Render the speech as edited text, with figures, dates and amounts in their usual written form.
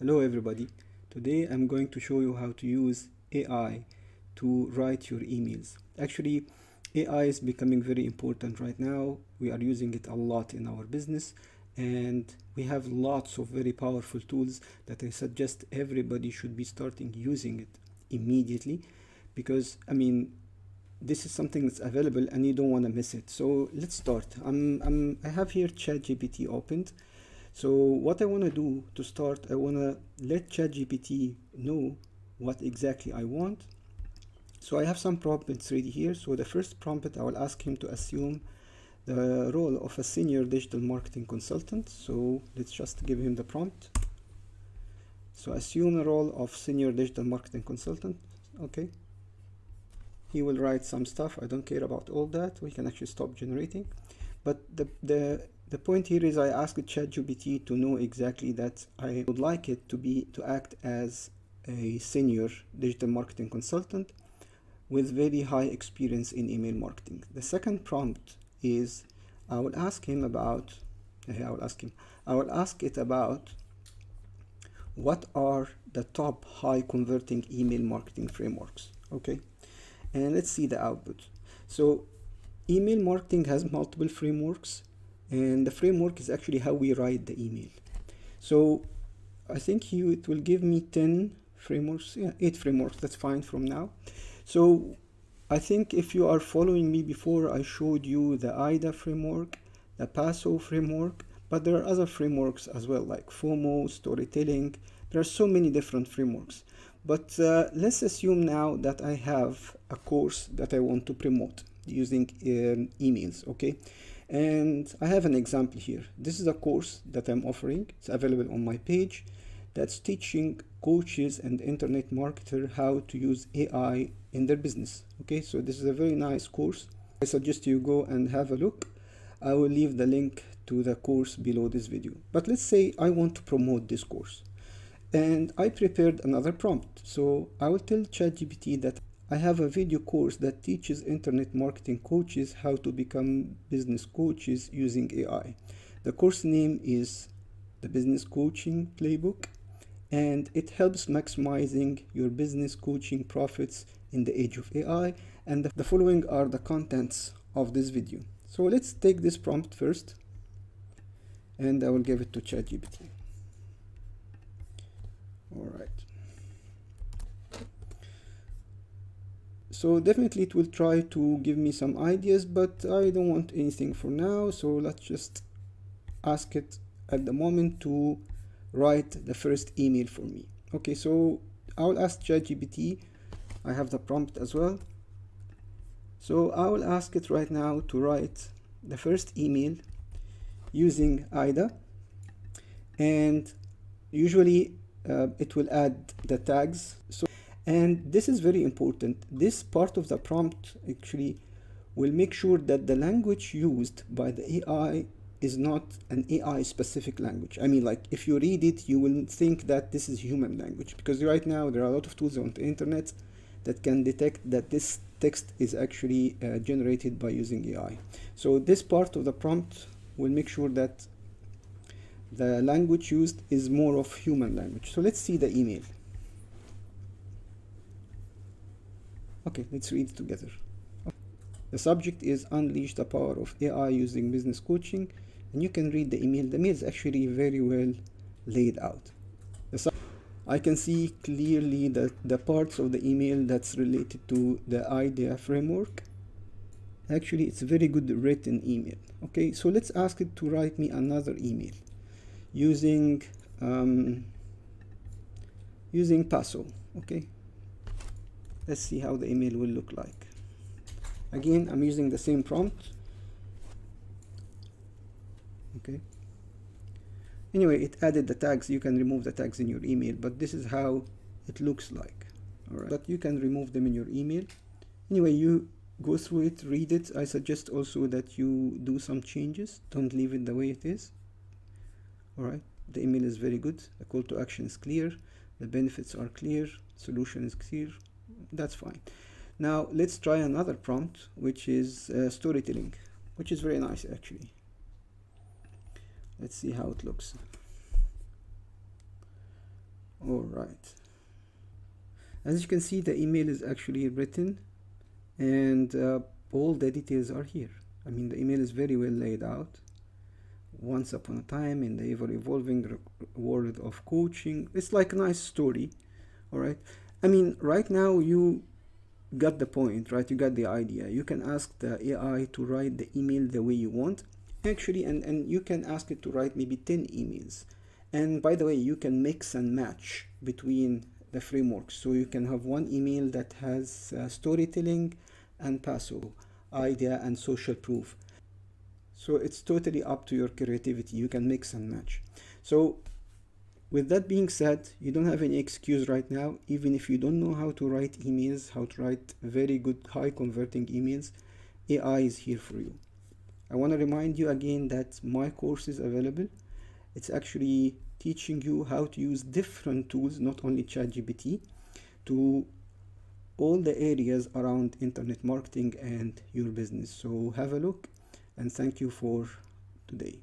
Hello everybody. Today I'm going to show you how to use AI to write your emails. Actually, AI is becoming very important right now. We are using it a lot in our business and we have lots of very powerful tools that I suggest everybody should be starting using it immediately because this is something that's available and you don't want to miss it. So let's start. I have here ChatGPT opened. So what I want to do to start, I want to let ChatGPT know what exactly I want. So I have some prompts ready here. So the first prompt, I will ask him to assume the role of a senior digital marketing consultant. So let's just give him the prompt. So assume the role of senior digital marketing consultant. Okay. He will write some stuff. I don't care about all that. We can actually stop generating. But the point here is I asked ChatGPT to know exactly that I would like it to act as a senior digital marketing consultant with very high experience in email marketing. The second prompt is I will ask it about what are the top high converting email marketing frameworks. Okay, and let's see the output. So email marketing has multiple frameworks, and the framework is actually how we write the email. So I think it will give me 10 frameworks, 8 frameworks, that's fine from now. So I think if you are following me before, I showed you the IDA framework, the PASO framework, but there are other frameworks as well, like FOMO, storytelling. There are so many different frameworks. But let's assume now that I have a course that I want to promote using emails, okay? And I have an example here. This is a course that I'm offering. It's available on my page that's teaching coaches and internet marketers how to use AI in their business. Okay, so this is a very nice course. I suggest you go and have a look. I will leave the link to the course below this video. But let's say I want to promote this course. And I prepared another prompt. So I will tell ChatGPT that I have a video course that teaches internet marketing coaches how to become business coaches using AI. The course name is the Business Coaching Playbook, and it helps maximizing your business coaching profits in the age of AI. And the following are the contents of this video. So let's take this prompt first, and I will give it to ChatGPT. All right. So definitely it will try to give me some ideas, but I don't want anything for now. So let's just ask it at the moment to write the first email for me. Okay, so I'll ask ChatGPT. I have the prompt as well. So I will ask it right now to write the first email using IDA, and usually it will add the tags. And this is very important. This part of the prompt actually will make sure that the language used by the AI is not an AI specific language. I mean, like if you read it, you will think that this is human language, because right now there are a lot of tools on the internet that can detect that this text is actually generated by using AI. So this part of the prompt will make sure that the language used is more of human language. So let's see the email. Okay, let's read it together. The subject is Unleash the Power of AI Using Business Coaching, and you can read the email. The email is actually very well laid out. I can see clearly that the parts of the email that's related to the IDEA framework. Actually, it's a very good written email. Okay, so let's ask it to write me another email using PASO. Okay, let's see how the email will look like. Again, I'm using the same prompt. Okay. Anyway, it added the tags. You can remove the tags in your email, but this is how it looks like. All right. But you can remove them in your email. Anyway, you go through it, read it. I suggest also that you do some changes. Don't leave it the way it is. All right. The email is very good. The call to action is clear. The benefits are clear. Solution is clear. That's fine. Now let's try another prompt, which is storytelling, which is very nice actually. Let's see how it looks. All right. As you can see, the email is actually written, and all the details are here. I mean, the email is very well laid out. Once upon a time in the ever evolving world of coaching, it's like a nice story. All right. I mean, right now you got the point, right? You got the idea. You can ask the AI to write the email the way you want, actually, and you can ask it to write maybe 10 emails. And by the way, you can mix and match between the frameworks. So you can have one email that has storytelling and passo, idea and social proof. So it's totally up to your creativity. You can mix and match. So with that being said, you don't have any excuse right now. Even if you don't know how to write emails, how to write very good high converting emails, AI is here for you. I want to remind you again that my course is available. It's actually teaching you how to use different tools, not only ChatGPT, to all the areas around internet marketing and your business. So have a look, and thank you for today.